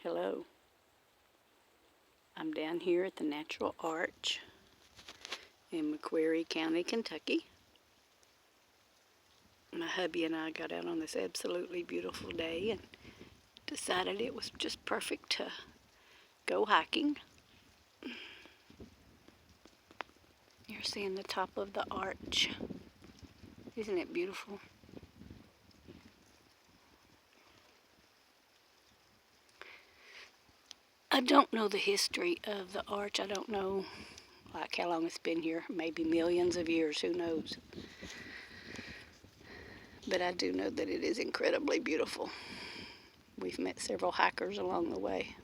Hello. I'm down here at the Natural Arch in McCreary County, Kentucky. My hubby and I got out on this absolutely beautiful day and decided it was just perfect to go hiking. You're seeing the top of the arch. Isn't it beautiful? I don't know the history of the arch. I don't know like how long it's been here. Maybe millions of years, who knows. But I do know that it is incredibly beautiful. We've met several hikers along the way.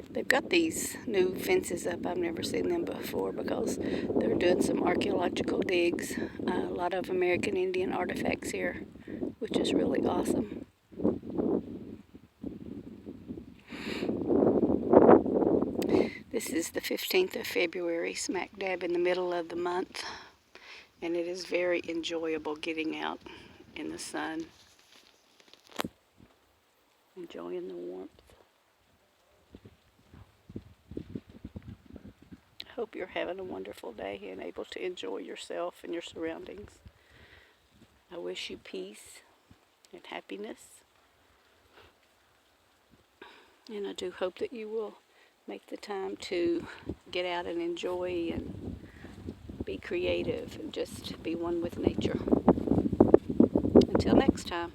They've got these new fences up. I've never seen them before because they're doing some archaeological digs. A lot of American Indian artifacts here, which is really awesome. This is the 15th of February, smack dab in the middle of the month, and it is very enjoyable getting out in the sun, enjoying the warmth. I hope you're having a wonderful day and able to enjoy yourself and your surroundings. I wish you peace and happiness, and I do hope that you will make the time to get out and enjoy and be creative and just be one with nature. Until next time.